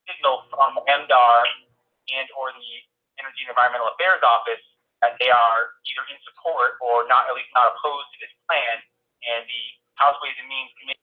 Signal from MDAR and or the Energy and Environmental Affairs Office that they are either in support or not, at least not opposed to this plan, and the House Ways and Means Committee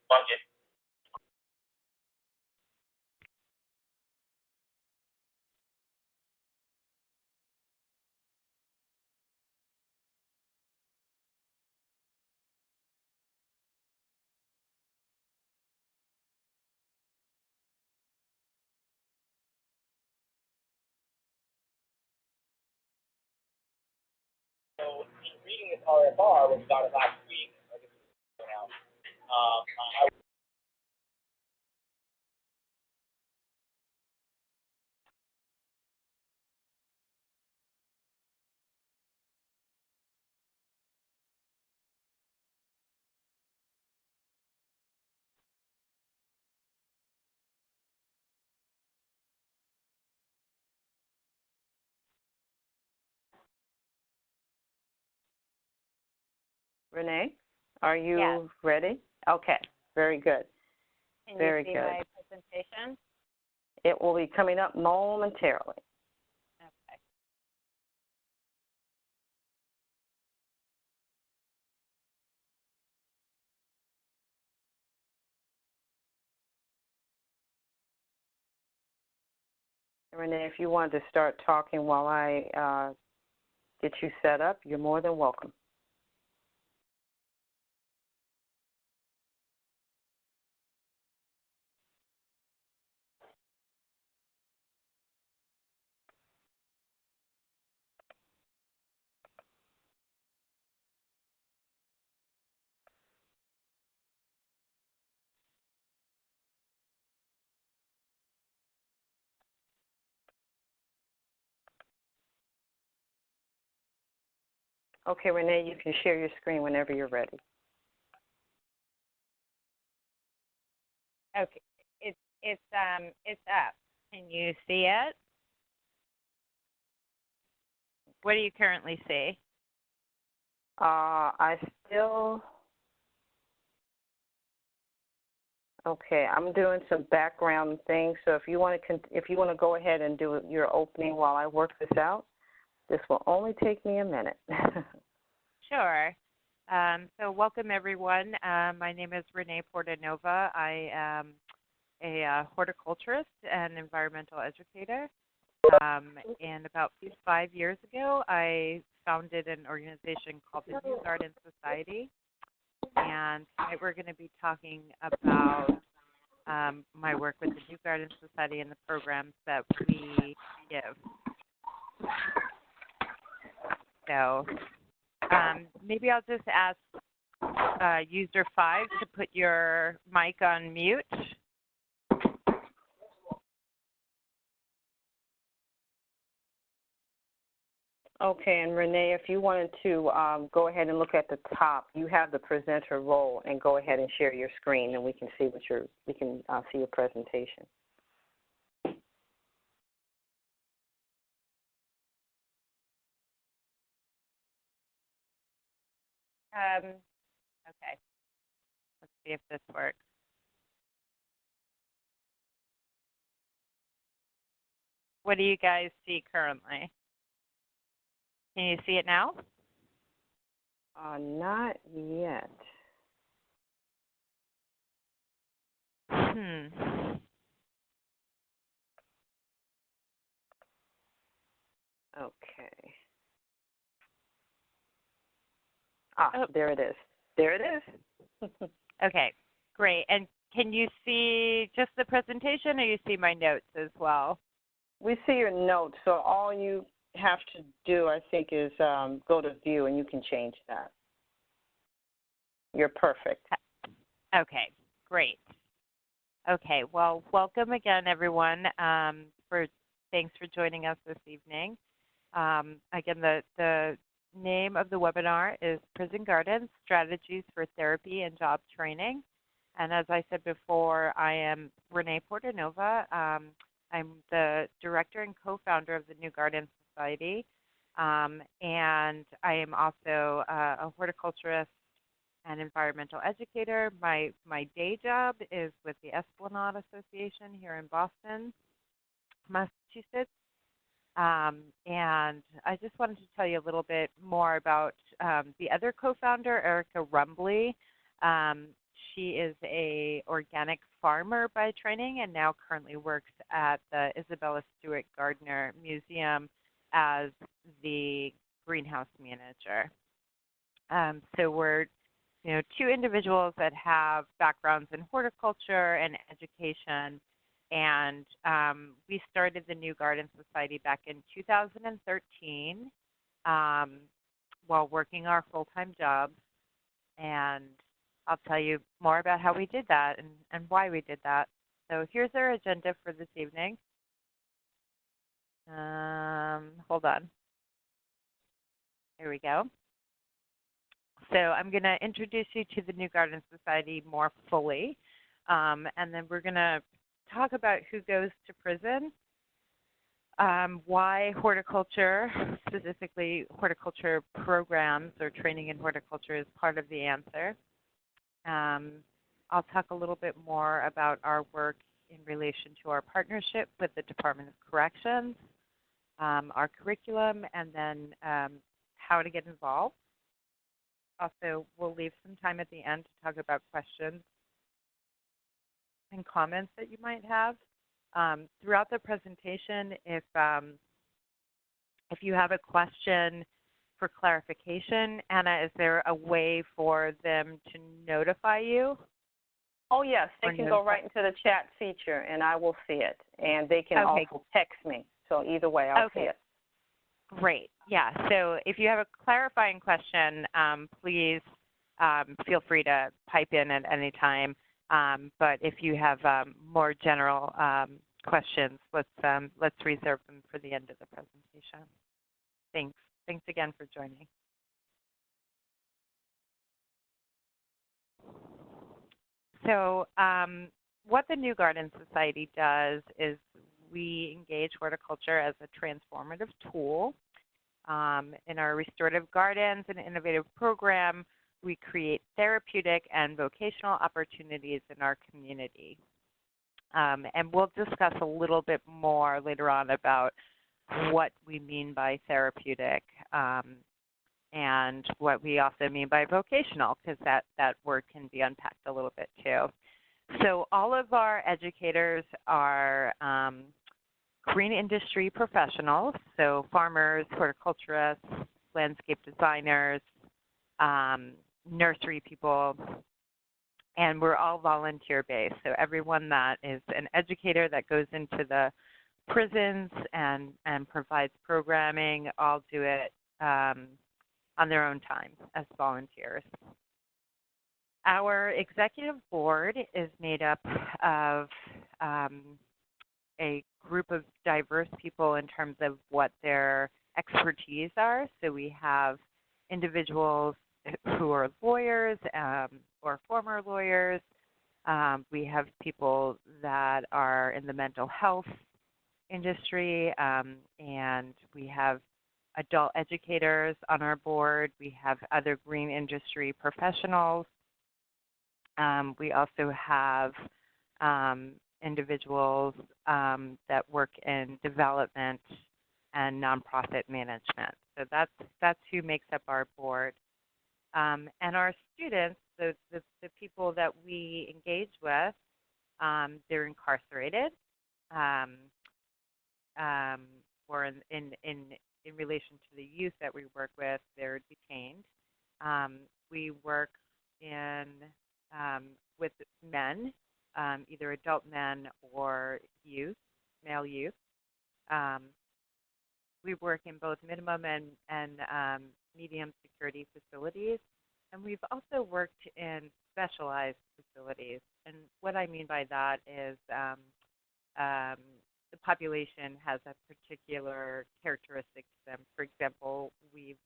budget. So, reading this RFR, which got it last week, I guess it's now, Renee, are you Yes. ready? Okay, very good. Can Very you see good. my presentation? It will be coming up momentarily. Okay. Renee, if you wanted to start talking while I get you set up, you're more than welcome. Okay, Renee, you can share your screen whenever you're ready. Okay. It's up. Can you see it? What do you currently see? I still. Okay, I'm doing some background things. So if you want to go ahead and do your opening while I work this out, this will only take me a minute. Sure. So welcome, everyone. My name is Renee Portanova. I am a horticulturist and environmental educator. And about 5 years ago, I founded an organization called the New Garden Society. And tonight we're going to be talking about my work with the New Garden Society and the programs that we give. So maybe I'll just ask user 5 to put your mic on mute. Okay, and Renee, if you wanted to go ahead and look at the top, you have the presenter role, and go ahead and share your screen, and we can see see your presentation. Okay. Let's see if this works. What do you guys see currently? Can you see it now? Not yet. Okay. There it is. There it is. Okay, great. And can you see just the presentation, or you see my notes as well? We see your notes, so all you have to do, I think, is go to view, and you can change that. You're perfect. Okay, great. Okay, well, welcome again, everyone. Thanks for joining us this evening. Again, the name of the webinar is Prison Gardens, Strategies for Therapy and Job Training. And as I said before, I am Renee Portanova. I'm the director and co-founder of the New Garden Society. And I am also a horticulturist and environmental educator. My day job is with the Esplanade Association here in Boston, Massachusetts. And I just wanted to tell you a little bit more about the other co-founder, Erica Rumbly. She is an organic farmer by training and now currently works at the Isabella Stewart Gardner Museum as the greenhouse manager. So we're two individuals that have backgrounds in horticulture and education. And we started the New Garden Society back in 2013 while working our full-time jobs. And I'll tell you more about how we did that and why we did that. So here's our agenda for this evening. Hold on. Here we go. So I'm going to introduce you to the New Garden Society more fully. And then we're going to talk about who goes to prison, why horticulture, specifically horticulture programs or training in horticulture, is part of the answer. I'll talk a little bit more about our work in relation to our partnership with the Department of Corrections, our curriculum, and then how to get involved. Also, we'll leave some time at the end to talk about questions and comments that you might have. Throughout the presentation, if you have a question for clarification, Anna, is there a way for them to notify you? Oh, yes. They can go right into the chat feature, and I will see it. And they can also text me. So either way, I'll see it. Great. Yeah. So if you have a clarifying question, please feel free to pipe in at any time. But if you have more general questions, let's reserve them for the end of the presentation. Thanks. Thanks again for joining. So what the New Garden Society does is we engage horticulture as a transformative tool. In our restorative gardens and innovative program, we create therapeutic and vocational opportunities in our community. And we'll discuss a little bit more later on about what we mean by therapeutic and what we also mean by vocational, because that word can be unpacked a little bit too. So all of our educators are green industry professionals, so farmers, horticulturists, landscape designers, nursery people, and we're all volunteer-based. So everyone that is an educator that goes into the prisons and provides programming all do it on their own time as volunteers. Our executive board is made up of a group of diverse people in terms of what their expertise are. So we have individuals who are lawyers or former lawyers. We have people that are in the mental health industry, and we have adult educators on our board. We have other green industry professionals. We also have individuals that that work in development and nonprofit management. So that's who makes up our board. And our students, the people that we engage with, they're incarcerated, or in relation to the youth that we work with, they're detained. We work with men, either adult men or youth, male youth. We work in both minimum and medium security facilities, and we've also worked in specialized facilities. And what I mean by that is the population has a particular characteristic to them. For example, we've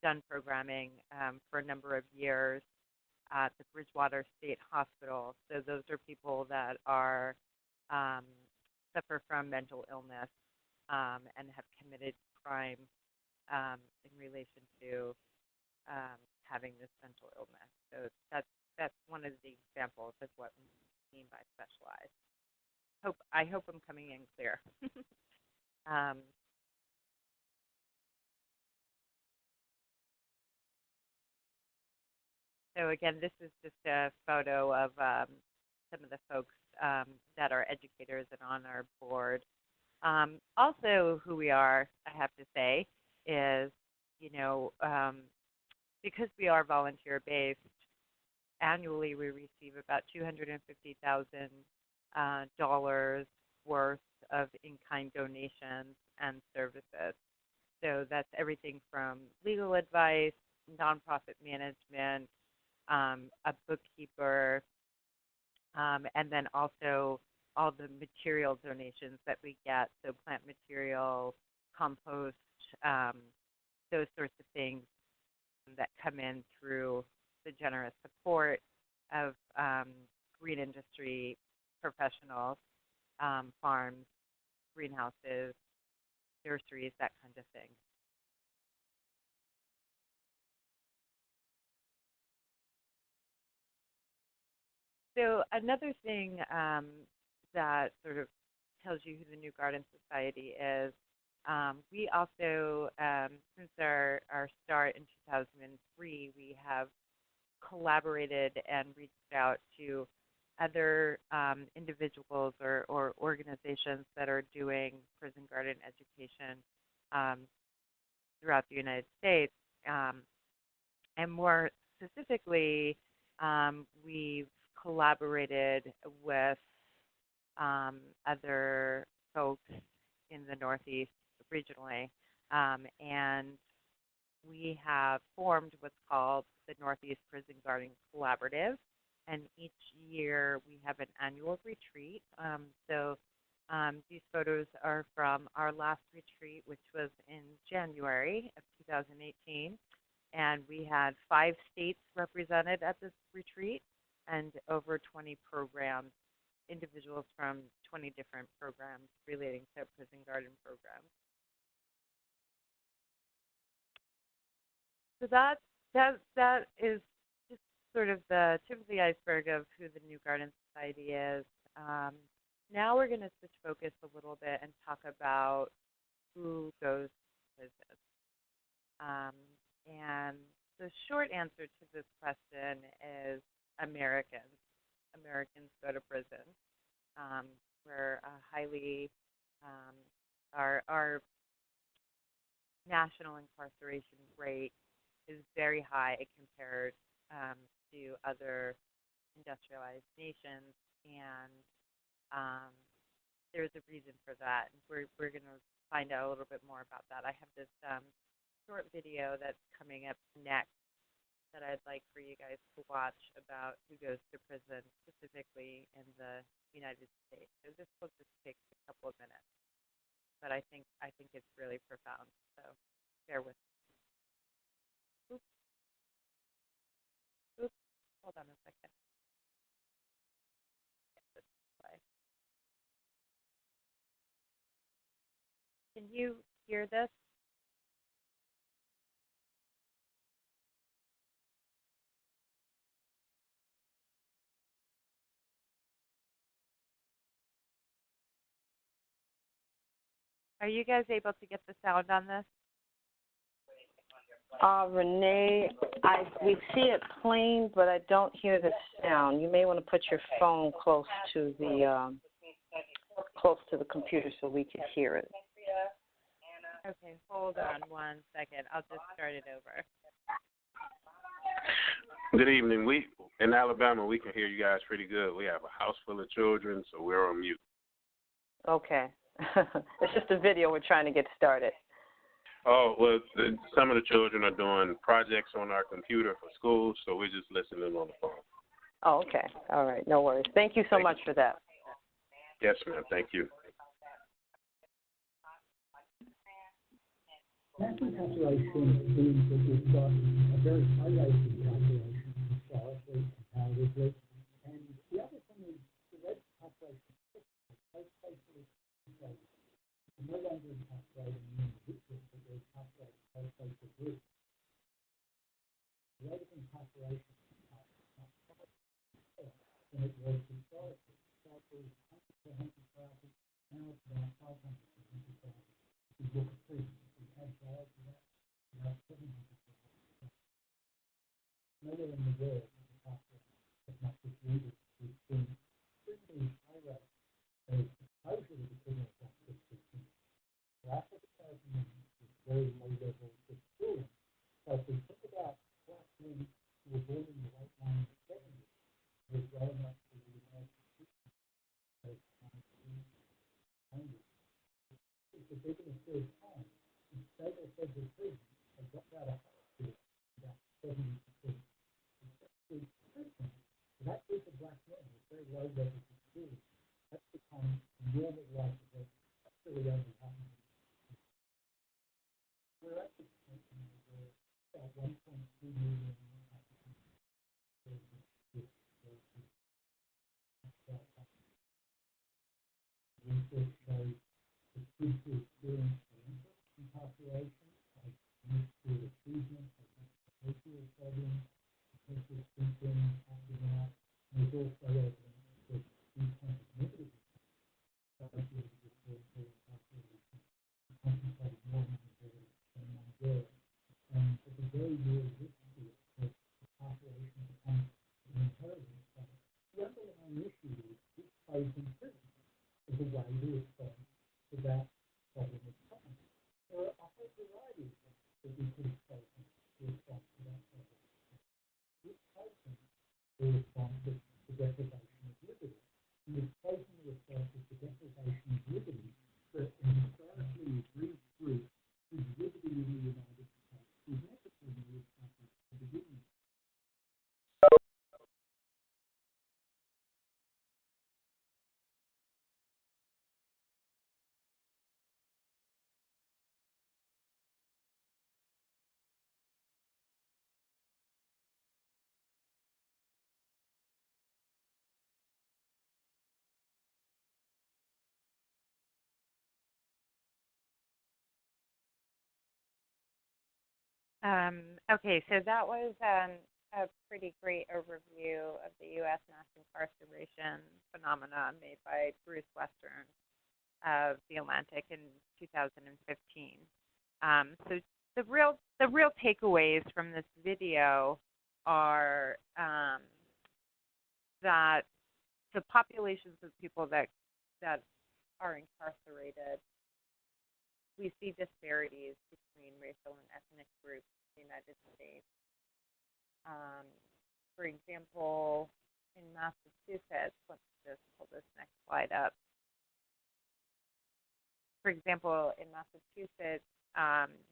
done programming for a number of years at the Bridgewater State Hospital. So those are people that are suffer from mental illness and have committed crime in relation to having this mental illness. So that's one of the examples of what we mean by specialized. I hope I'm coming in clear. So again, this is just a photo of some of the folks that are educators and on our board. Also, who we are, I have to say, is, because we are volunteer-based, annually we receive about $250,000 worth of in-kind donations and services. So that's everything from legal advice, nonprofit management, a bookkeeper, and then also all the material donations that we get, so plant material, compost, those sorts of things that come in through the generous support of green industry professionals, farms, greenhouses, nurseries, that kind of thing. So another thing that sort of tells you who the New Garden Society is, we also, since our start in 2003, we have collaborated and reached out to other individuals or organizations that are doing prison garden education throughout the United States. And more specifically, we've collaborated with other folks in the Northeast regionally, and we have formed what's called the Northeast Prison Garden Collaborative, and each year we have an annual retreat. These photos are from our last retreat, which was in January of 2018, and we had 5 states represented at this retreat and over 20 programs, individuals from 20 different programs relating to prison garden programs. So that is just sort of the tip of the iceberg of who the New Garden Society is. Now we're going to switch focus a little bit and talk about who goes to prison. And the short answer to this question is Americans. Americans go to prison. We're highly, our national incarceration rate is very high compared to other industrialized nations, and there's a reason for that. We're going to find out a little bit more about that. I have this short video that's coming up next that I'd like for you guys to watch about who goes to prison, specifically in the United States. So this will just take a couple of minutes, but I think it's really profound. So bear with me. Oops. Hold on a second. Get this play. Can you hear this? Are you guys able to get the sound on this? Renee, we see it playing, but I don't hear the sound. You may want to put your phone close to the computer so we can hear it. Okay, hold on 1 second. I'll just start it over. Good evening. In Alabama, we can hear you guys pretty good. We have a house full of children, so we're on mute. Okay. It's just a video we're trying to get started. Oh, well, some of the children are doing projects on our computer for school, so we're just listening on the phone. Oh, okay. All right. No worries. Thank you so much for that. Yes, ma'am. Thank you. National calculation means that we've got a very high-rated calculation historically, comparatively. And the other thing is the rate of calculation is spatially controlled. We're no longer calculating individuals, but we're calculating whole spatial groups. The rate of calculation is much higher than it was historically. Historically, it was 100 to 100,000. Now it's about 500 to 100,000. If you look at prisons. Nowhere in the world is the calculation as much as needed. We've seen extremely high rates of exposure to the criminal justice system. For African Americans with very low levels of schooling. So if we think about black men who were born in the late 1970s, who were growing up in the United States, it's a big and a third time. In state or federal prison, they got out of hospital about 70%. Especially prison, for that group of black men with very low levels of schooling, that's become normal life event. That's really only happening. We're at this point where about 1.2 million African Americans research shows that kids who experience incarceration, like school achievement, behavioral problems, potential symptoms, acting out, and there's also evidence that these kinds of negative associated with incarceration are concentrated more among boys than among girls. And there's a very real risk here that incarceration becomes an inheritance. The underlying issue is this plays in prison as a way to respond to that problem of crime. There are a whole variety of things that we could have taken to respond to that problem. This taken the response to the deprivation of liberty. And we've taken the response to the deprivation of liberty that an historically agreed group whose liberty in the United States was never formally established to begin with. Okay, so that was a pretty great overview of the U.S. mass incarceration phenomenon made by Bruce Western of The Atlantic in 2015. So the real takeaways from this video are that the populations of people that are incarcerated, we see disparities between racial and ethnic groups in the United States. For example, in Massachusetts, let's just pull this next slide up. For example, in Massachusetts,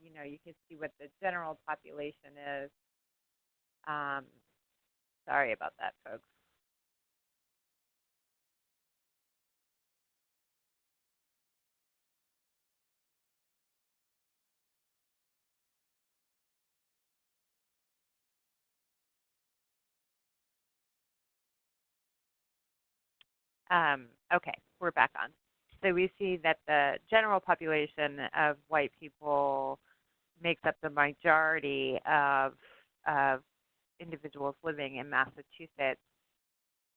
you can see what the general population is. Sorry about that, folks. Okay, we're back on. So we see that the general population of white people makes up the majority of individuals living in Massachusetts.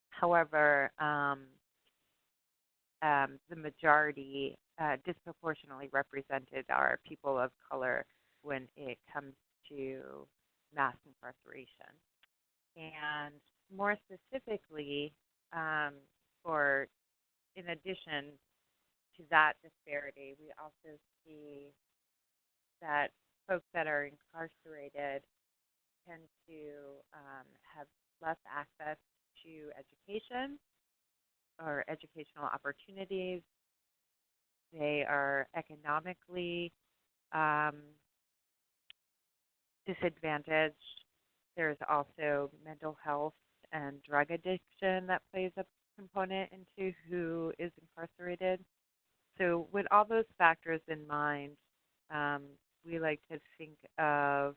However, the majority, disproportionately represented, are people of color when it comes to mass incarceration. And more specifically, or in addition to that disparity, we also see that folks that are incarcerated tend to have less access to education or educational opportunities. They are economically disadvantaged. There's also mental health and drug addiction that plays a component into who is incarcerated. So with all those factors in mind, we like to think of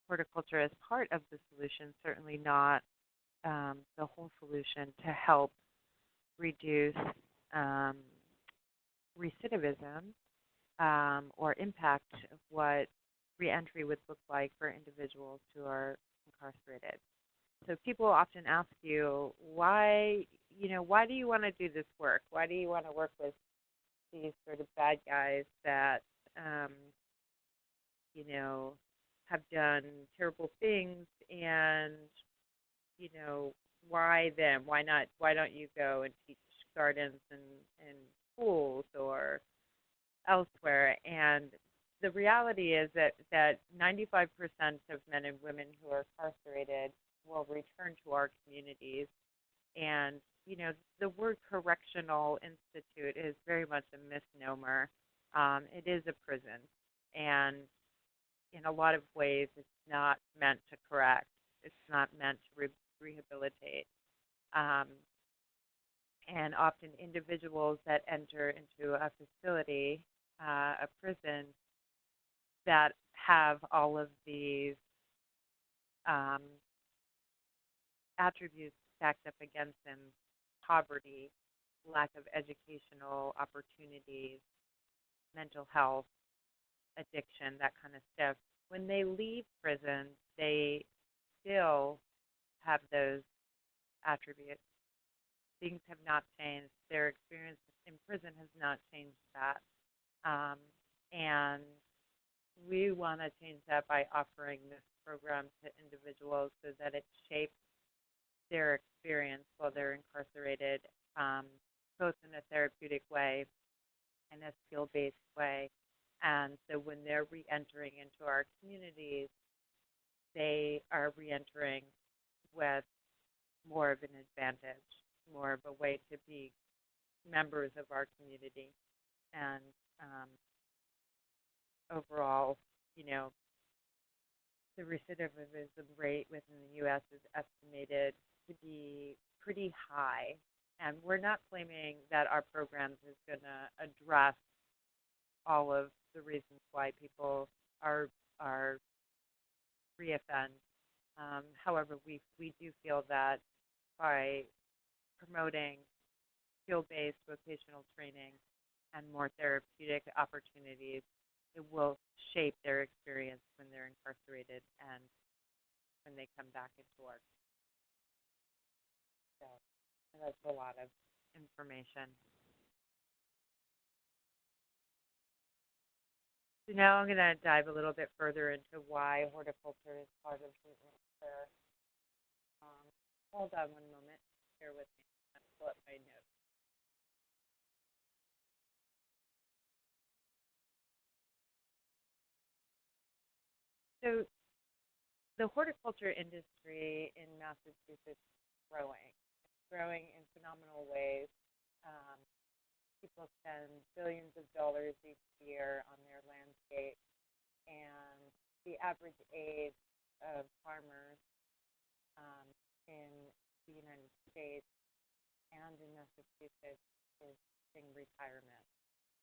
horticulture as part of the solution, certainly not the whole solution, to help reduce recidivism or impact what reentry would look like for individuals who are incarcerated. So people often ask you, why do you want to do this work? Why do you want to work with these sort of bad guys that have done terrible things, and why them? Why not? Why don't you go and teach gardens and schools or elsewhere? And the reality is that 95% of men and women who are incarcerated will return to our communities. And the word correctional institute is very much a misnomer. It is a prison, and in a lot of ways, it's not meant to correct. It's not meant to rehabilitate. And often individuals that enter into a facility, a prison, that have all of these attributes stacked up against them: poverty, lack of educational opportunities, mental health, addiction, that kind of stuff. When they leave prison, they still have those attributes. Things have not changed. Their experience in prison has not changed that. And we want to change that by offering this program to individuals so that it shapes their experience while they're incarcerated, both in a therapeutic way and a skill-based way. And so when they're re-entering into our communities, they are re-entering with more of an advantage, more of a way to be members of our community. And overall, the recidivism rate within the U.S. is estimated to be pretty high. And we're not claiming that our programs is going to address all of the reasons why people are reoffend. However, we do feel that by promoting skill-based vocational training and more therapeutic opportunities, it will shape their experience when they're incarcerated and when they come back into work. So that's a lot of information. So now I'm going to dive a little bit further into why horticulture is part of treatment care. Hold on one moment. Bear with me. I'm going to pull up my notes. So the horticulture industry in Massachusetts is growing. It's growing in phenomenal ways. People spend billions of dollars each year on their landscape, and the average age of farmers in the United States and in Massachusetts is in retirement.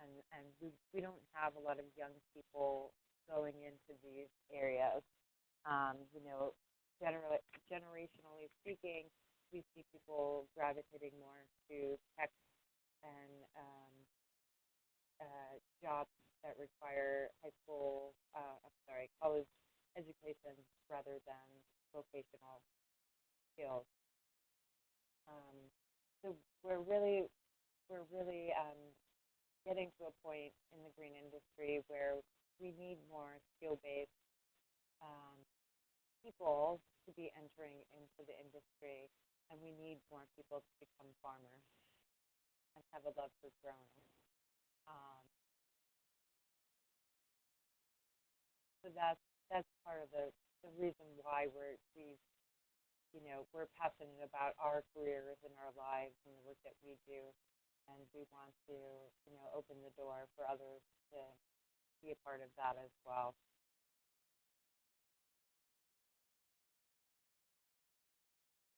And we don't have a lot of young people going into these areas. Generationally speaking, we see people gravitating more to tech and jobs that require college education rather than vocational skills. So we're really we're really getting to a point in the green industry where we need more skill-based people to be entering into the industry, and we need more people to become farmers and have a love for growing. So that's part of the reason why we're passionate about our careers and our lives and the work that we do, and we want to open the door for others to be a part of that as well.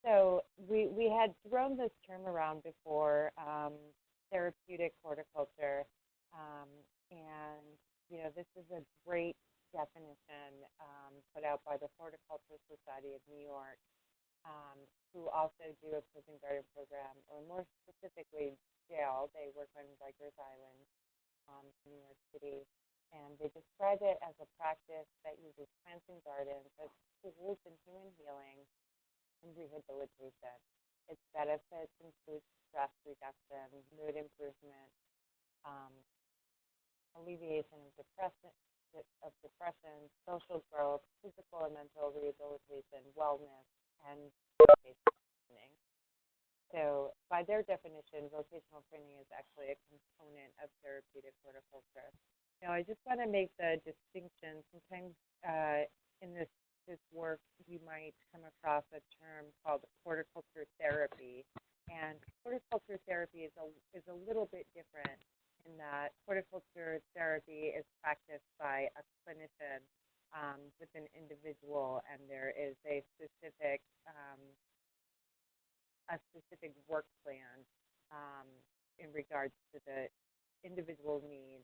So we had thrown this term around before, therapeutic horticulture, and this is a great definition put out by the Horticulture Society of New York, who also do a prison garden program, or more specifically, jail. They work on Rikers Island in New York City, and they describe it as a practice that uses plants and gardens as tools in human healing and rehabilitation. Its benefits include stress reduction, mood improvement, alleviation of depression, social growth, physical and mental rehabilitation, wellness, and vocational training. So by their definition, vocational training is actually a component of therapeutic horticulture. Now, I just want to make the distinction. Sometimes in this work, you might come across a term called horticulture therapy. And horticulture therapy is a little bit different in that horticulture therapy is practiced by a clinician with an individual, and there is a specific work plan in regards to the individual needs,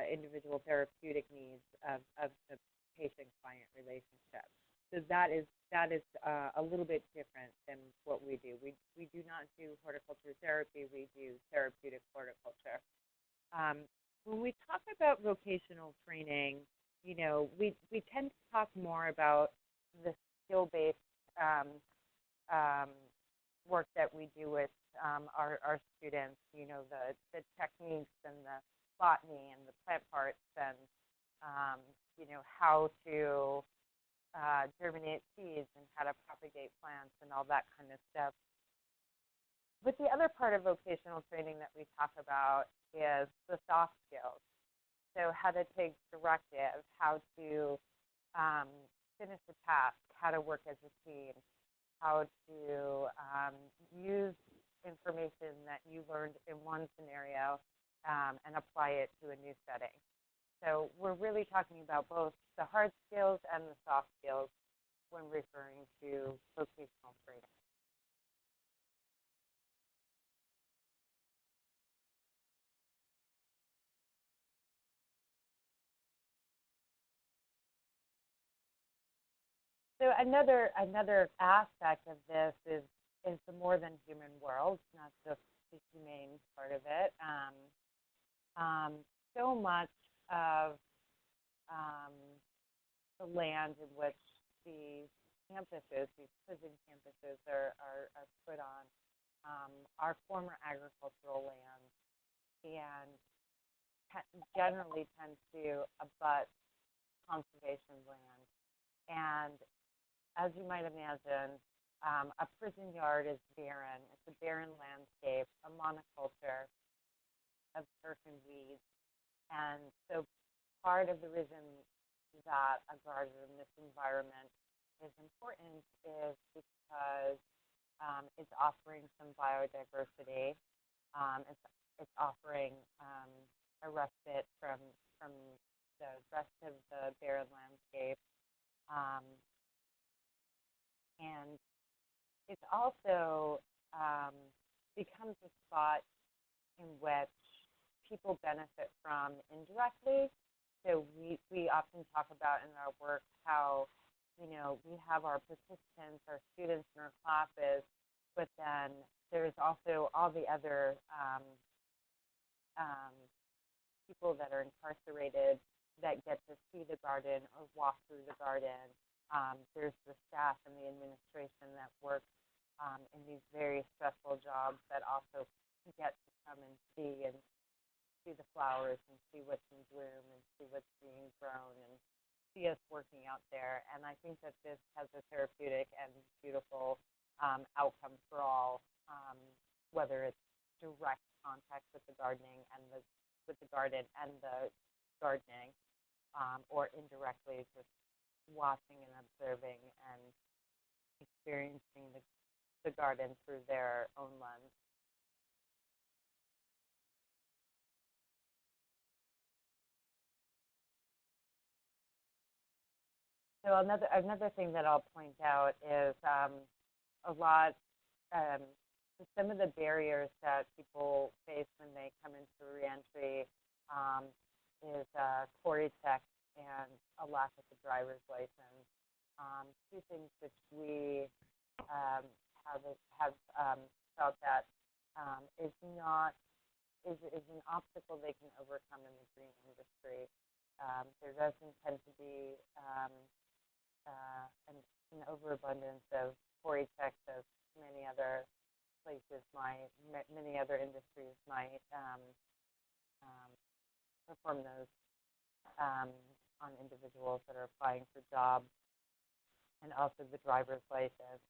individual therapeutic needs of the patient-client relationship. So that is a little bit different than what we do. We do not do horticulture therapy. We do therapeutic horticulture. When we talk about vocational training, we tend to talk more about the skill-based work that we do with our students. The techniques and the botany and the plant parts and how to germinate seeds and how to propagate plants and all that kind of stuff. But the other part of vocational training that we talk about is the soft skills. So how to take directive, how to finish a task, how to work as a team, how to use information that you learned in one scenario and apply it to a new setting. So we're really talking about both the hard skills and the soft skills when referring to vocational training. So another aspect of this is the more than human world, not just the humane part of it. So much of the land in which these campuses, these prison campuses are put on, are former agricultural lands and generally tend to abut conservation land. And as you might imagine, a prison yard is barren. It's a barren landscape, a monoculture of turf and weeds. And so part of the reason that a garden in this environment is important is because it's offering some biodiversity. It's offering a respite from the rest of the barren landscape. And it also becomes a spot in which people benefit from indirectly. So we often talk about in our work how, we have our participants, our students in our classes, but then there's also all the other people that are incarcerated that get to see the garden or walk through the garden. There's the staff and the administration that work in these very stressful jobs that also get to come and see the flowers and see what's in bloom and see what's being grown and see us working out there. And I think that this has a therapeutic and beautiful outcome for all, whether it's direct contact with the gardening and with the garden and the gardening, or indirectly just watching and observing and experiencing the garden through their own lens. So another thing that I'll point out is a lot, some of the barriers that people face when they come into reentry is Corey check and a lack of the driver's license. Two things which we have felt that is an obstacle they can overcome in the green industry. There doesn't tend to be an overabundance of Corey checks as many other places many other industries might perform those on individuals that are applying for jobs, and also the driver's license.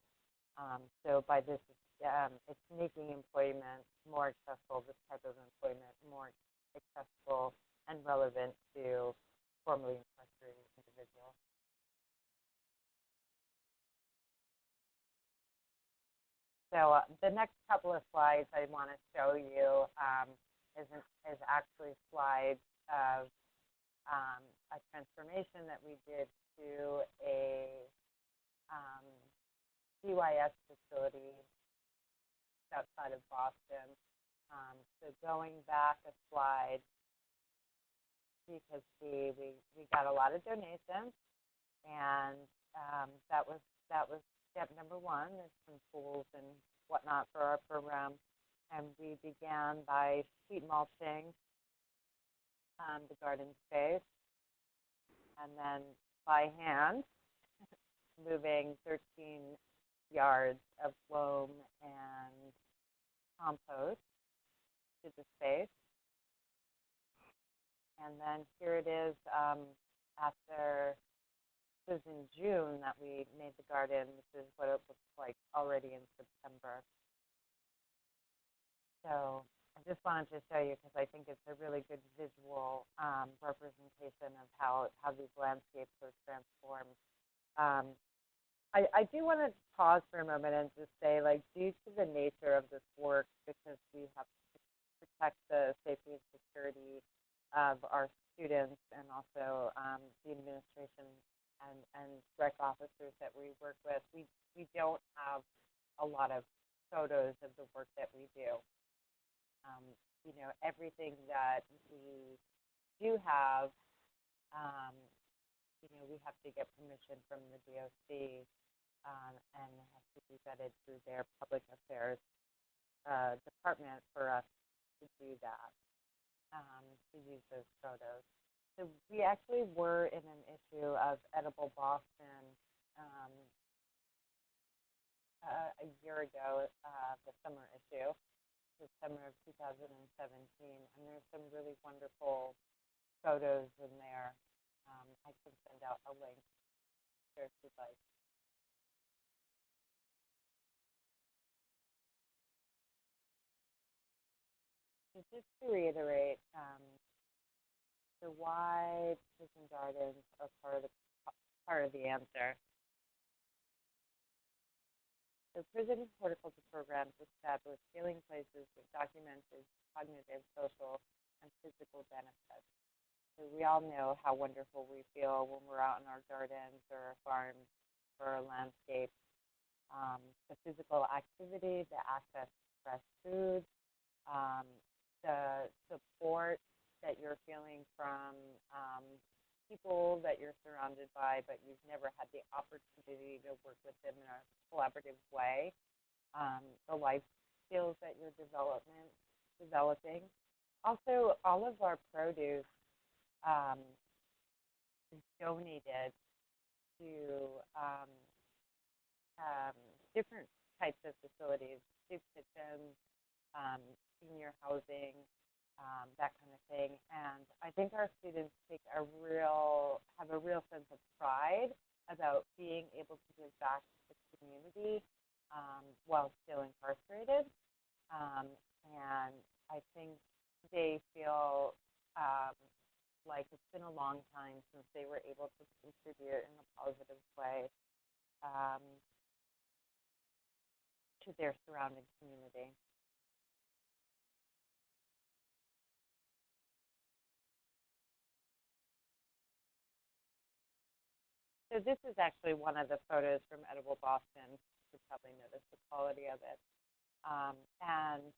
So by this, it's making employment more accessible, this type of employment more accessible and relevant to formerly incarcerated individuals. So the next couple of slides I want to show you is actually slides of a transformation that we did to a CYS facility outside of Boston. So going back a slide, you can see we got a lot of donations, and that was step number one. There's some tools and whatnot for our program, and we began by sheet mulching the garden space, and then by hand moving 13 yards of loam and compost to the space. And then here it is after. This is in June that we made the garden. This is what it looks like already in September. So I just wanted to show you because I think it's a really good visual representation of how these landscapes are transformed. I do want to pause for a moment and just say, like, due to the nature of this work, because we have to protect the safety and security of our students and also the administration and rec officers that we work with, we don't have a lot of photos of the work that we do. Everything that we do have, we have to get permission from the DOC and have to be vetted through their public affairs department for us to do that, to use those photos. So we actually were in an issue of Edible Boston a year ago, the summer issue, the summer of 2017, and there's some really wonderful photos in there. I can send out a link here if you'd like. So just to reiterate, the why prison gardens are part of the answer. So prison horticulture programs establish healing places with documented cognitive, social, and physical benefits. So we all know how wonderful we feel when we're out in our gardens or our farms or our landscapes. The physical activity, the access to fresh food, the support that you're feeling from people that you're surrounded by, but you've never had the opportunity to work with them in a collaborative way. The life skills that you're developing. Also, all of our produce is donated to different types of facilities, soup kitchens, senior housing, that kind of thing. And I think our students have a real sense of pride about being able to give back to the community while still incarcerated. And I think they feel like it's been a long time since they were able to contribute in a positive way to their surrounding community. So this is actually one of the photos from Edible Boston. You probably noticed the quality of it. And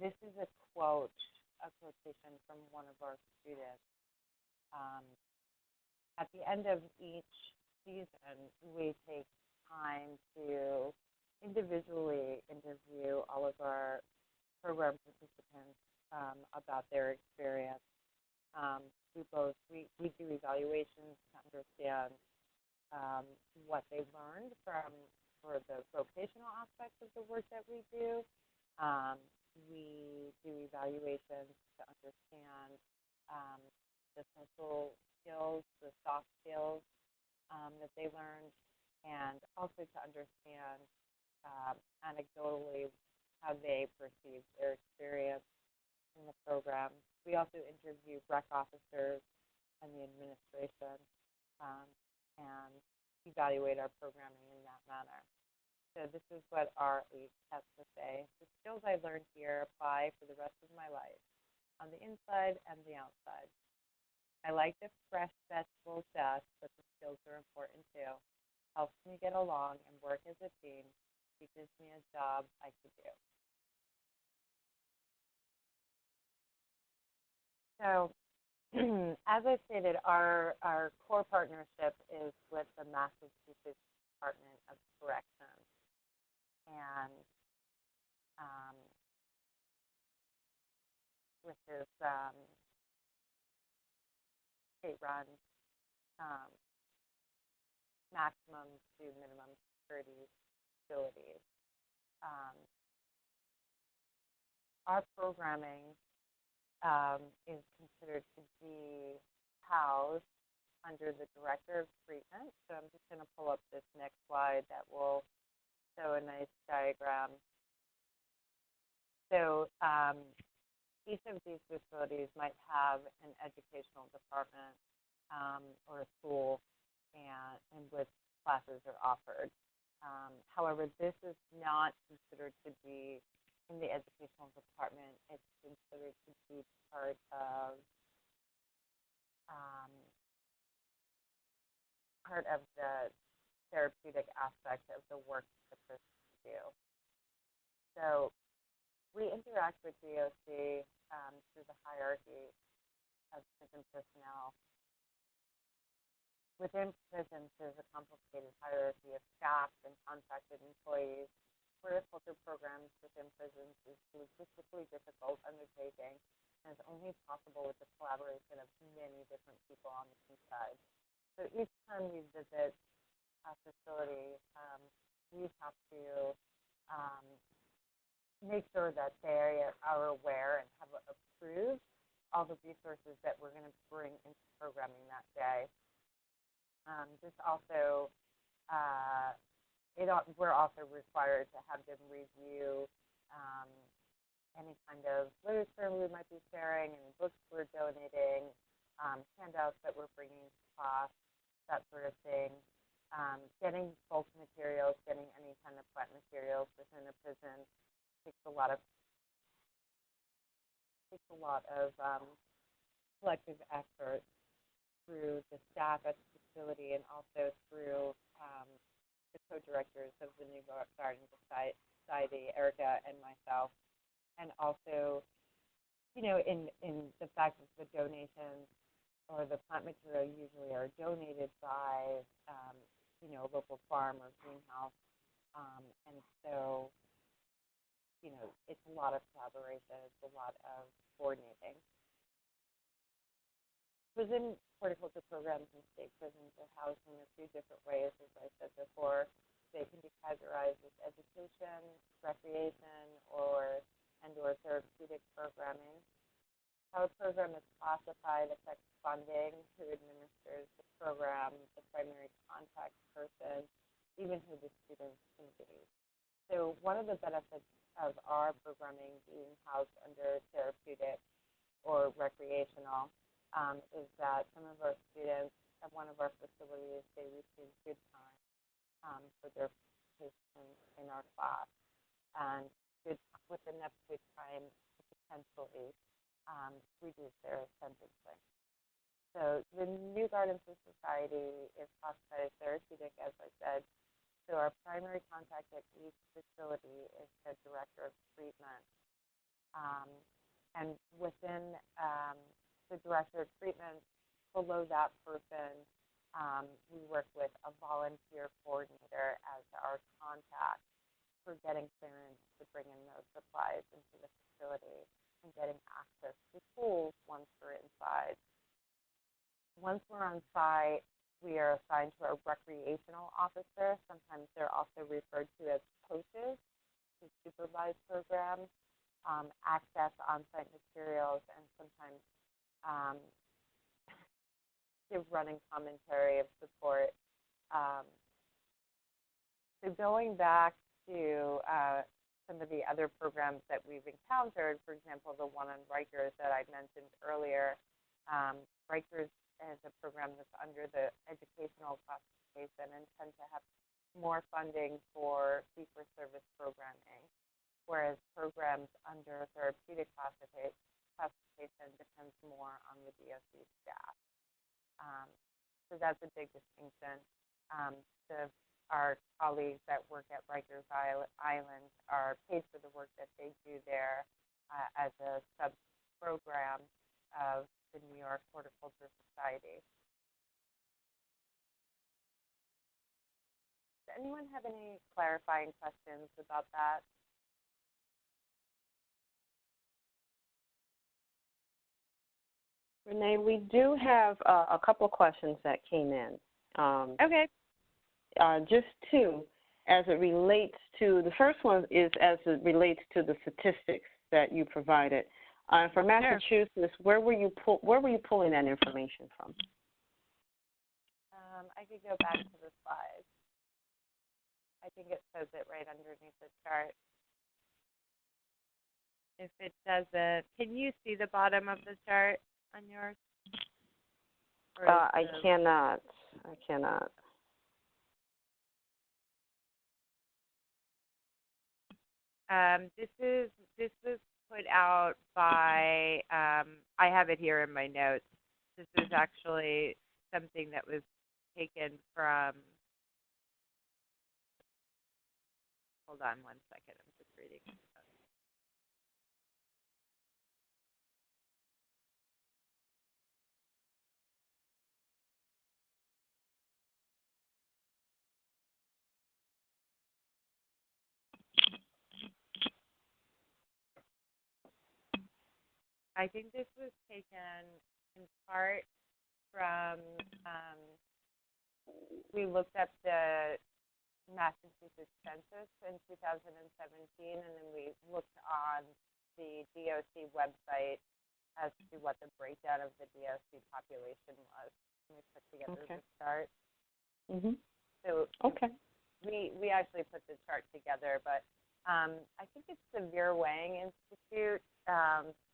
this is a quotation from one of our students. At the end of each season, we take time to individually interview all of our program participants about their experience. We do evaluations to understand what they learned for the vocational aspects of the work that we do. We do evaluations to understand the social skills, the soft skills that they learned, and also to understand anecdotally how they perceive their experience in the program. We also interview rec officers and the administration and evaluate our programming in that manner. So this is what our aides have to say. The skills I learned here apply for the rest of my life, on the inside and the outside. I like the fresh vegetables best, but the skills are important too. Helps me get along and work as a team. Teaches me a job I could do. So, as I stated, our core partnership is with the Massachusetts Department of Corrections, and which is state-run maximum to minimum security facilities. Our programming is considered to be housed under the Director of Treatment. So I'm just going to pull up this next slide that will show a nice diagram. So each of these facilities might have an educational department or a school in which classes are offered. However, this is not considered to be in the educational department. It's considered to be part of the therapeutic aspect of the work that the persons do. So we interact with DOC through the hierarchy of prison personnel. Within prisons, there's a complicated hierarchy of staff and contracted employees. Horticulture programs within prisons is a logistically difficult undertaking and is only possible with the collaboration of many different people on the inside. So each time we visit a facility, we have to make sure that they are aware and have approved all the resources that we're going to bring into programming that day. This also, we're also required to have them review any kind of literature we might be sharing, any books we're donating, handouts that we're bringing to class, that sort of thing. Getting bulk materials, getting any kind of plant materials within a prison takes a lot of collective effort through the staff at the facility and also through the co-directors of the New Garden Society, Erica and myself, and also, in the fact that the donations or the plant material usually are donated by, a local farm or greenhouse, and so, it's a lot of collaboration, it's a lot of coordinating. Prison horticulture programs in state prisons are housed in a few different ways, as I said before. they can be categorized as education, recreation, or therapeutic programming. How a program is classified affects funding, who administers the program, the primary contact person, even who the students can be. So one of the benefits of our programming being housed under therapeutic or recreational is that some of our students at one of our facilities, they receive good time for their participation in our class, and good, with enough good time to potentially reduce their sentencing. So the New Gardens Society is classified as therapeutic, as I said. So our primary contact at each facility is the director of treatment. And within the director of treatment, below that person, we work with a volunteer coordinator as our contact for getting clearance to bring in those supplies into the facility and getting access to tools once we're inside. Once we're on site, we are assigned to a recreational officer. Sometimes they're also referred to as coaches who supervise programs, access on-site materials, and sometimes give running commentary of support. So going back to some of the other programs that we've encountered, for example, the one on Rikers that I mentioned earlier, Rikers is a program that's under the educational classification and tends to have more funding for fee-for-service programming, whereas programs under therapeutic classification depends more on the DOC staff. So that's a big distinction. Our colleagues that work at Rikers Island are paid for the work that they do there as a sub-program of the New York Horticulture Society. Does anyone have any clarifying questions about that? Renee, we do have a couple of questions that came in. Okay. Just two, as it relates to, the first one is as it relates to the statistics that you provided. For Massachusetts, sure. Where were you pulling that information from? I could go back to the slide. I think it says it right underneath the chart. If it doesn't, can you see the bottom of the chart on yours? I cannot. This was put out by, I have it here in my notes. This is actually something that was taken from, hold on one second, I'm just reading. I think this was taken in part from, we looked at the Massachusetts census in 2017, and then we looked on the DOC website as to what the breakdown of the DOC population was. And we put together the chart. Mm-hmm. So we actually put the chart together, but I think it's the Vera Wang Institute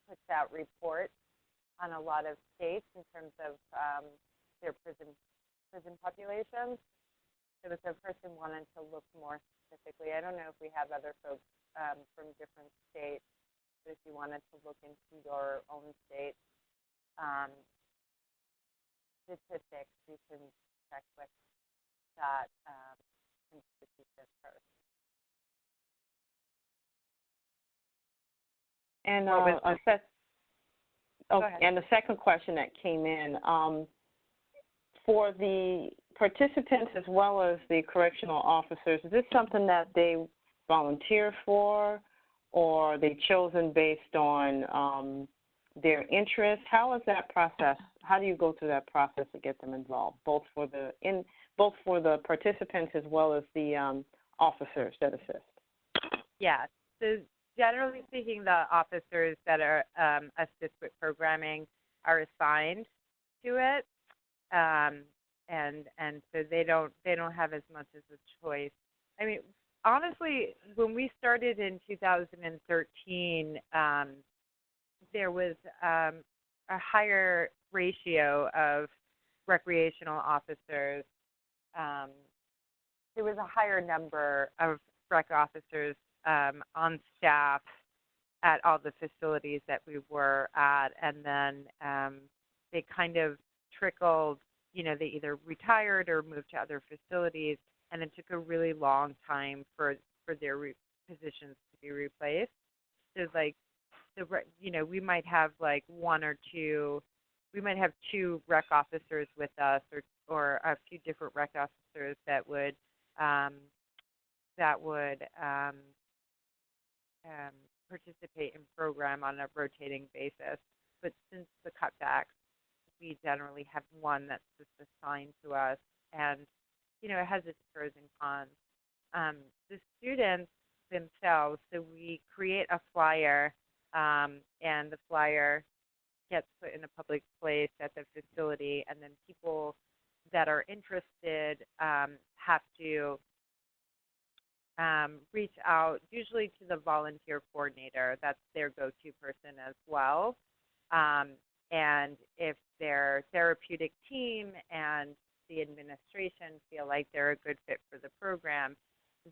puts out reports on a lot of states in terms of their prison populations. So if a person wanted to look more specifically, I don't know if we have other folks from different states, but if you wanted to look into your own state statistics, you can check with that institution first. And and the second question that came in, for the participants as well as the correctional officers, is this something that they volunteer for, or are they chosen based on their interest? How is that process? How do you go through that process to get them involved, both for the participants as well as the officers that assist? Yeah. So generally speaking, the officers that are assist with programming are assigned to it, and so they don't have as much as a choice. I mean, honestly, when we started in 2013, there was a higher ratio of recreational officers. There was a higher number of rec officers on staff at all the facilities that we were at, and then they kind of trickled, they either retired or moved to other facilities, and it took a really long time for their positions to be replaced. So we might have like one or two, we might have two rec officers with us, or a few different rec officers that would participate in program on a rotating basis. But since the cutbacks, we generally have one that's just assigned to us, and it has its pros and cons. The students themselves, so we create a flyer, and the flyer gets put in a public place at the facility, and then people that are interested have to reach out, usually to the volunteer coordinator. That's their go-to person as well. And if their therapeutic team and the administration feel like they're a good fit for the program,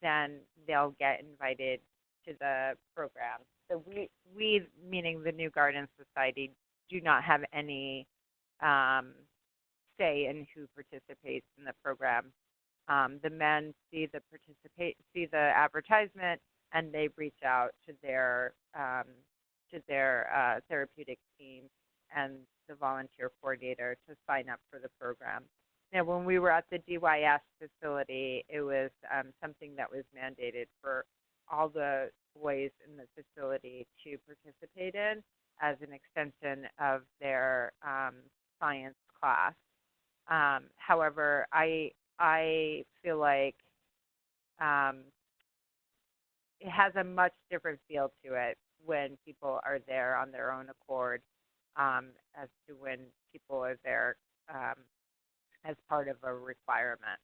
then they'll get invited to the program. So we, meaning the New Garden Society, do not have any say in who participates in the program. The men see the advertisement, and they reach out to their therapeutic team and the volunteer coordinator to sign up for the program. Now, when we were at the DYS facility, it was something that was mandated for all the boys in the facility to participate in as an extension of their science class. However, I feel like it has a much different feel to it when people are there on their own accord, as to when people are there as part of a requirement.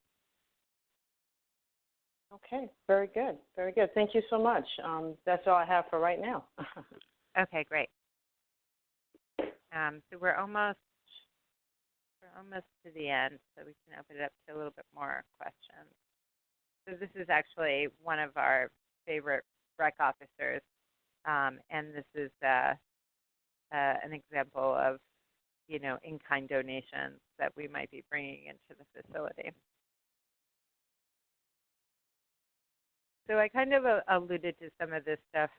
Okay, very good, very good. Thank you so much. That's all I have for right now. Okay, great. So we're almost to the end, so we can open it up to a little bit more questions. So this is actually one of our favorite rec officers, and this is an example of, in-kind donations that we might be bringing into the facility. So I kind of alluded to some of this stuff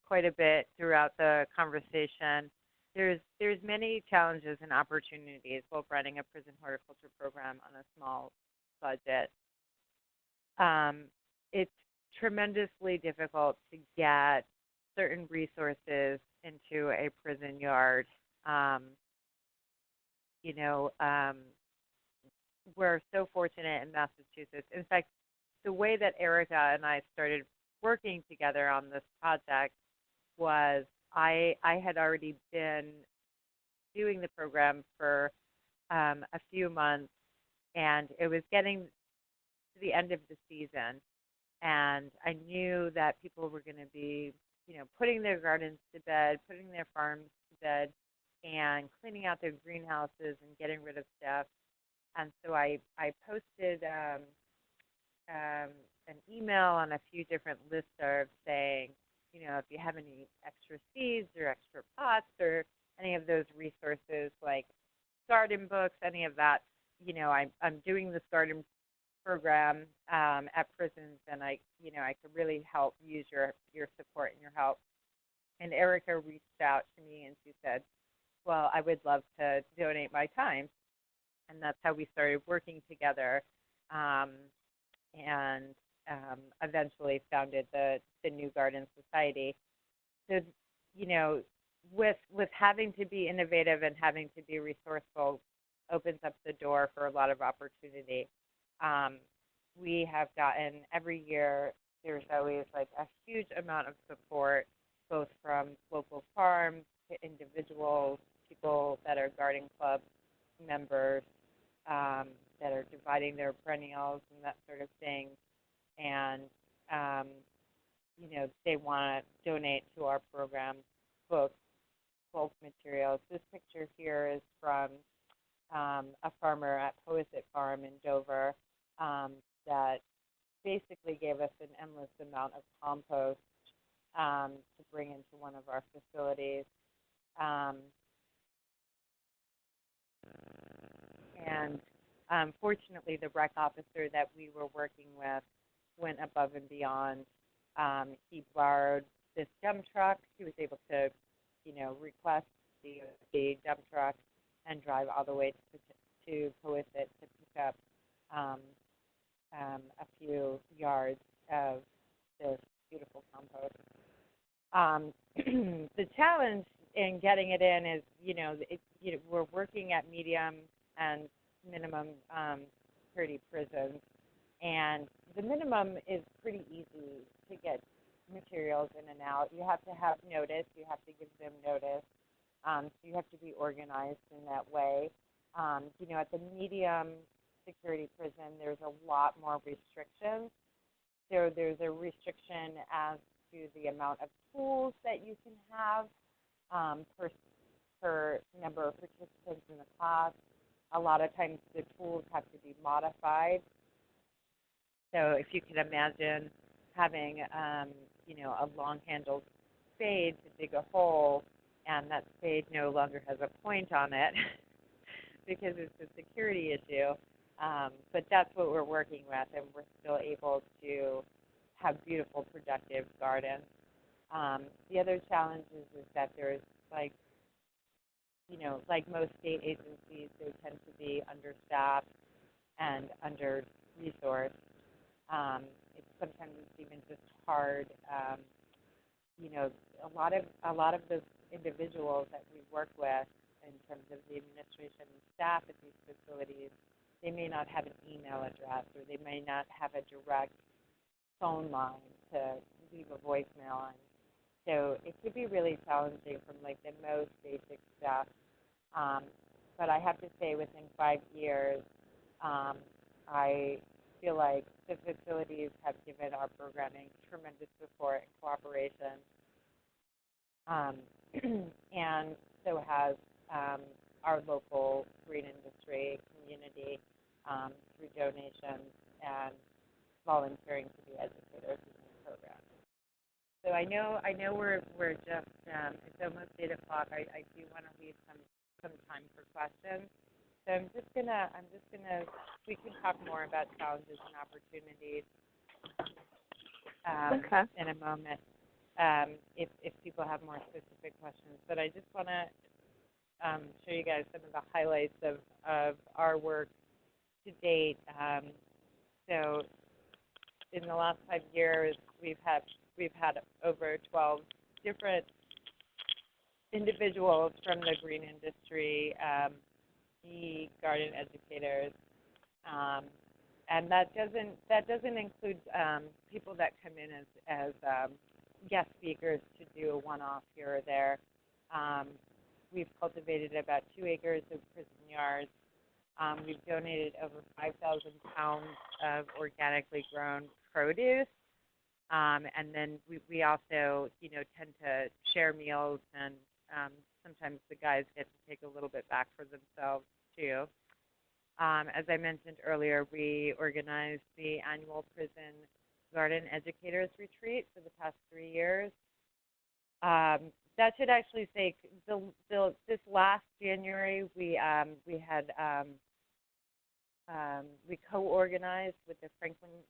quite a bit throughout the conversation. There's many challenges and opportunities while running a prison horticulture program on a small budget. It's tremendously difficult to get certain resources into a prison yard. We're so fortunate in Massachusetts. In fact, the way that Erica and I started working together on this project was I had already been doing the program for a few months, and it was getting to the end of the season, and I knew that people were going to be, putting their gardens to bed, putting their farms to bed, and cleaning out their greenhouses and getting rid of stuff. And so I posted an email on a few different listservs saying, if you have any extra seeds or extra pots or any of those resources like garden books, any of that, I'm doing this garden program at prisons, and I could really use your support and your help. And Erica reached out to me and she said, well, I would love to donate my time. And that's how we started working together, and eventually founded the New Garden Society. So, with having to be innovative and having to be resourceful opens up the door for a lot of opportunity. We have gotten every year. There's always like a huge amount of support, both from local farms to individuals, people that are garden club members that are dividing their perennials and that sort of thing, and they want to donate to our program, books, bulk materials. This picture here is from a farmer at Poiset Farm in Dover that basically gave us an endless amount of compost to bring into one of our facilities. And fortunately, the rec officer that we were working with went above and beyond. He borrowed this dump truck. He was able to, request the dump truck and drive all the way to Poiset to pick up a few yards of this beautiful compost. The challenge in getting it in is, we're working at medium and minimum security prisons, and the minimum is pretty easy to get materials in and out. You have to have notice. You have to give them notice. So you have to be organized in that way. At the medium security prison, there's a lot more restrictions. So there's a restriction as to the amount of tools that you can have per number of participants in the class. A lot of times the tools have to be modified. So if you can imagine having, a long-handled spade to dig a hole, and that spade no longer has a point on it because it's a security issue. But that's what we're working with, and we're still able to have beautiful, productive gardens. The other challenge is that there's like most state agencies, they tend to be understaffed and under-resourced. Sometimes it's even just hard. A lot of the individuals that we work with in terms of the administration and staff at these facilities, they may not have an email address, or they may not have a direct phone line to leave a voicemail on. So it could be really challenging from like the most basic stuff. But I have to say, within 5 years, I feel like the facilities have given our programming tremendous support and cooperation. And so has our local green industry community through donations and volunteering to be educators in the program. So I know we're just it's almost 8 o'clock. I do want to leave some time for questions. So I'm just gonna we can talk more about challenges and opportunities in a moment if people have more specific questions. But I just want to show you guys some of the highlights of our work to date. So in the last 5 years, we've had over 12 different individuals from the green industry, garden educators, and that doesn't include people that come in as guest speakers to do a one-off here or there. We've cultivated about 2 acres of prison yards. We've donated over 5,000 pounds of organically grown produce, and then we also tend to share meals, and sometimes the guys get to take a little bit back for themselves too. As I mentioned earlier, we organized the annual prison garden educators retreat for the past 3 years. That should actually say this last January we co-organized with the Franklin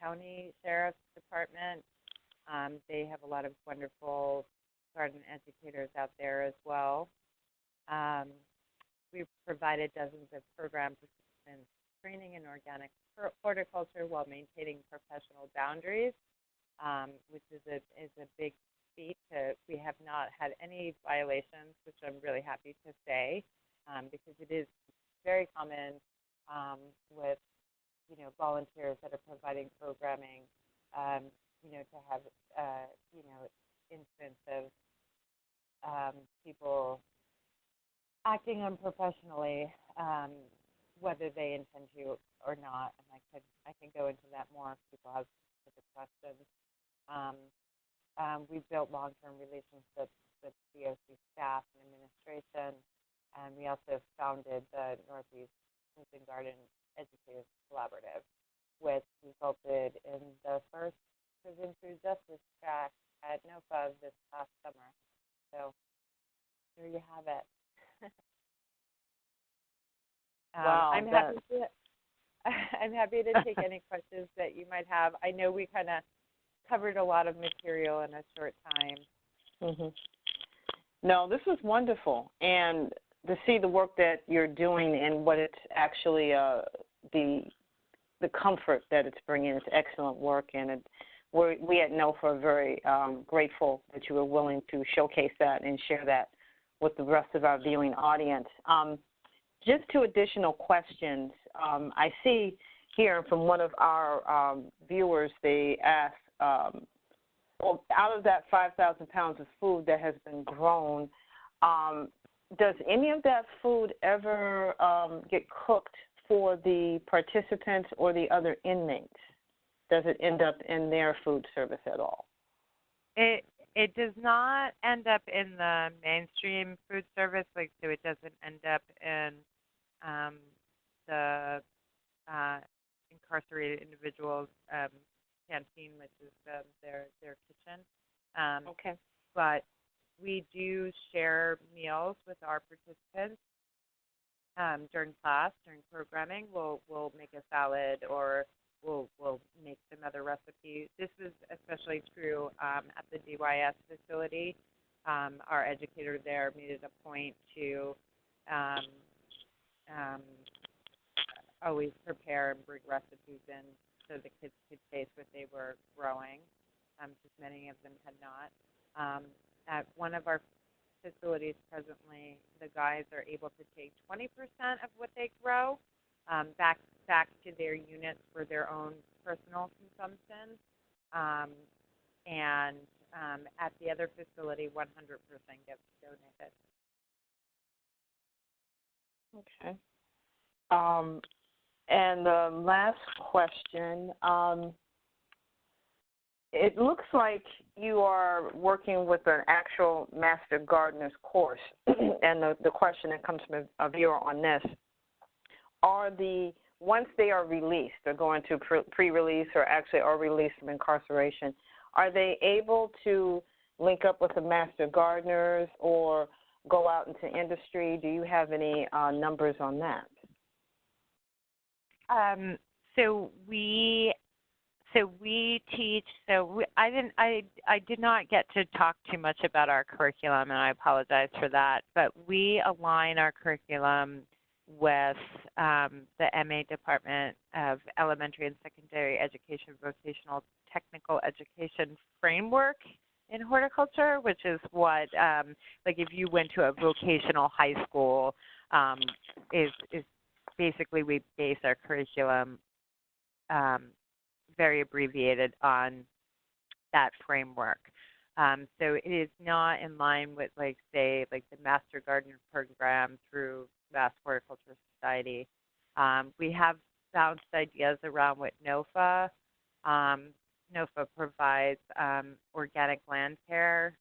County Sheriff's Department. They have a lot of wonderful garden educators out there as well. We've provided dozens of program participants training in organic horticulture while maintaining professional boundaries, which is a big feet. We have not had any violations, which I'm really happy to say, because it is very common with volunteers that are providing programming, to have instance of people acting unprofessionally, whether they intend to or not. And I can go into that more if people have specific questions. We've built long-term relationships with COC staff and administration, and we also founded the Northeast Food and Garden Educators Collaborative, which resulted in the first prison food justice track at NOFA this past summer. So there you have it. Wow, I'm happy to take any questions that you might have. I know we kind of covered a lot of material in a short time. Mm-hmm. No, this was wonderful, and to see the work that you're doing and what it's actually the comfort that it's bringing. It's excellent work, and we at NOFA are very grateful that you were willing to showcase that and share that with the rest of our viewing audience. Just two additional questions. I see here from one of our viewers, they asked, out of that 5,000 pounds of food that has been grown, does any of that food ever get cooked for the participants or the other inmates? Does it end up in their food service at all? It does not end up in the mainstream food service, so it doesn't end up in the incarcerated individuals' canteen, which is their kitchen. Okay. But we do share meals with our participants during class, during programming. We'll make a salad, or we'll make some other recipe. This is especially true at the DYS facility. Our educator there made it a point to always prepare and bring recipes in so the kids could taste what they were growing, because many of them had not. At one of our facilities presently, the guys are able to take 20% of what they grow back to their units for their own personal consumption, and at the other facility, 100% gets donated. Okay. And the last question, it looks like you are working with an actual Master Gardener's course, and the question that comes from a viewer on this, once they are released, they're going to pre-release or actually are released from incarceration, are they able to link up with the Master Gardeners or go out into industry? Do you have any numbers on that? So we teach. I did not get to talk too much about our curriculum, and I apologize for that. But we align our curriculum with the MA Department of Elementary and Secondary Education Vocational Technical Education Framework in horticulture, which is what, if you went to a vocational high school, is basically we base our curriculum very abbreviated on that framework. So it is not in line with, the Master Gardener program through Mass Horticulture Society. We have bounced ideas around with NOFA. NOFA provides organic land care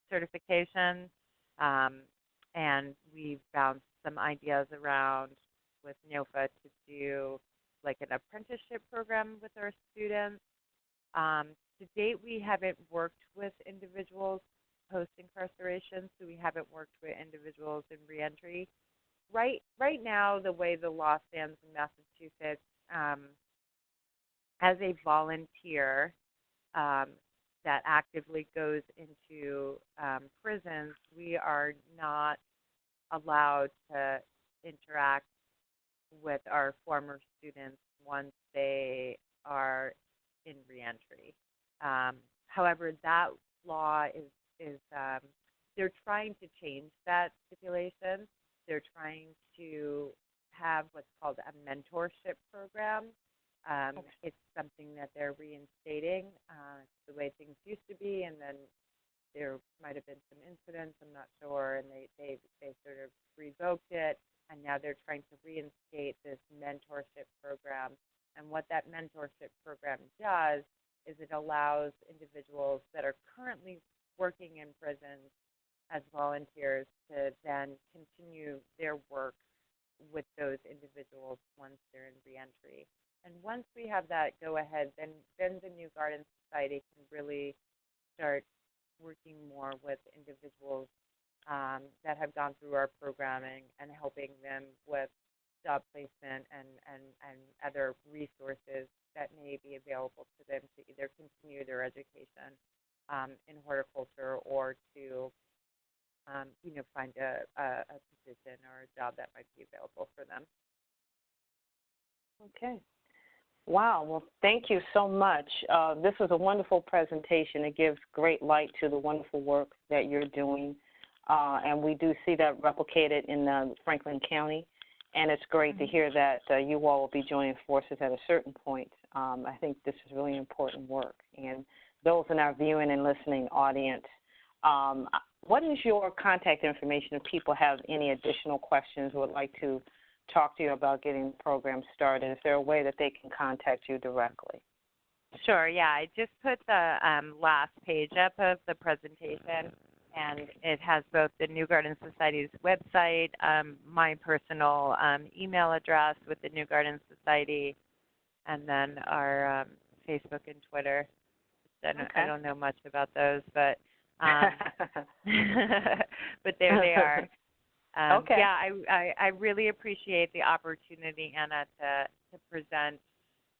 certification, and we've bounced some ideas around with NOFA to do an apprenticeship program with our students. To date, we haven't worked with individuals post-incarceration, so we haven't worked with individuals in reentry. Right now, the way the law stands in Massachusetts, as a volunteer that actively goes into prisons, we are not allowed to interact with our former students once they are in reentry. However, that law is they're trying to change that stipulation. They're trying to have what's called a mentorship program. It's something that they're reinstating the way things used to be, and then there might have been some incidents, I'm not sure, and they sort of revoked it, and now they're trying to reinstate this mentorship program. And what that mentorship program does is it allows individuals that are currently working in prisons as volunteers to then continue their work with those individuals once they're in reentry. And once we have that go-ahead, then the New Garden Society can really start working more with individuals that have gone through our programming and helping them with job placement and other resources that may be available to them to either continue their education in horticulture or to find a position or a job that might be available for them. Okay. Wow. Well, thank you so much. This was a wonderful presentation. It gives great light to the wonderful work that you're doing, and we do see that replicated in Franklin County, and it's great to hear that you all will be joining forces at a certain point. I think this is really important work, and those in our viewing and listening audience, what is your contact information if people have any additional questions or would like to talk to you about getting the program started? Is there a way that they can contact you directly? Sure, yeah. I just put the last page up of the presentation, and it has both the New Garden Society's website, my personal email address with the New Garden Society, and then our Facebook and Twitter. I don't know much about those, but but there they are. Yeah, I really appreciate the opportunity, Anna, to present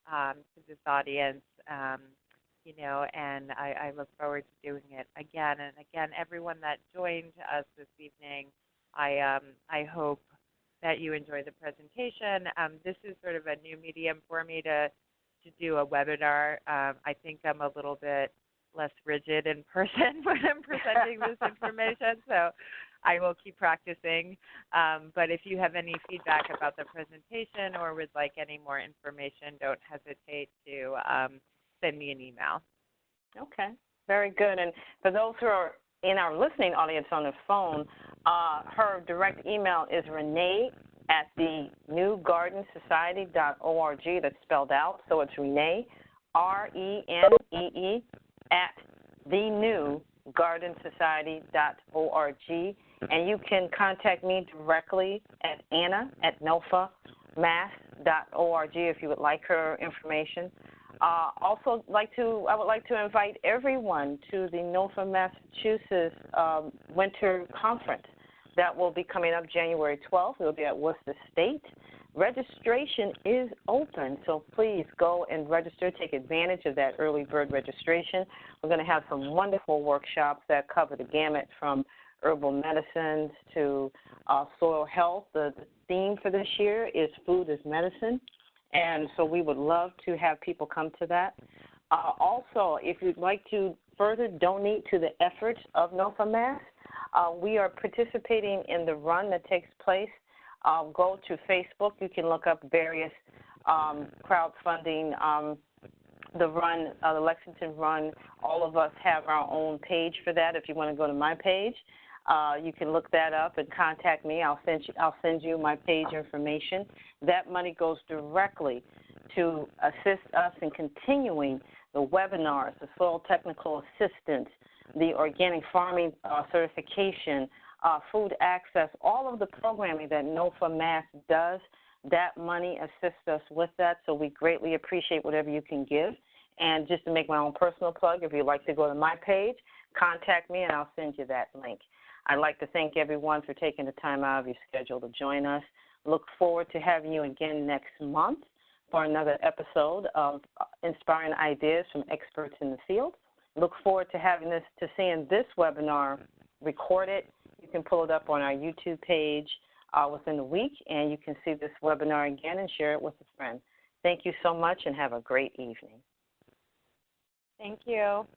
to this audience, and I look forward to doing it again and again. Everyone that joined us this evening, I hope that you enjoy the presentation. This is sort of a new medium for me to do a webinar. I think I'm a little bit less rigid in person when I'm presenting this information, so I will keep practicing. But if you have any feedback about the presentation or would like any more information, don't hesitate to send me an email. Okay, very good. And for those who are in our listening audience on the phone, her direct email is renee@thenewgardensociety.org. That's spelled out, so it's Renee, RENEE, @thenewgardensociety.org. And you can contact me directly at anna@nofamass.org if you would like her information. I would like to invite everyone to the NOFA, Massachusetts Winter Conference. That will be coming up January 12th. It will be at Worcester State. Registration is open, so please go and register. Take advantage of that early bird registration. We're going to have some wonderful workshops that cover the gamut from herbal medicines to soil health. The theme for this year is Food is Medicine, and so we would love to have people come to that. Also, if you'd like to further donate to the efforts of NOFA Mass, we are participating in the run that takes place. Go to Facebook. You can look up various crowdfunding, the run, the Lexington Run. All of us have our own page for that. If you want to go to my page, you can look that up and contact me. I'll send you my page information. That money goes directly to assist us in continuing the webinars, the soil technical assistance, the organic farming certification, food access, all of the programming that NOFA Mass does. That money assists us with that, so we greatly appreciate whatever you can give. And just to make my own personal plug, if you'd like to go to my page, contact me and I'll send you that link. I'd like to thank everyone for taking the time out of your schedule to join us. Look forward to having you again next month for another episode of Inspiring Ideas from Experts in the Field. Look forward to seeing this webinar recorded. You can pull it up on our YouTube page within the week, and you can see this webinar again and share it with a friend. Thank you so much and have a great evening. Thank you.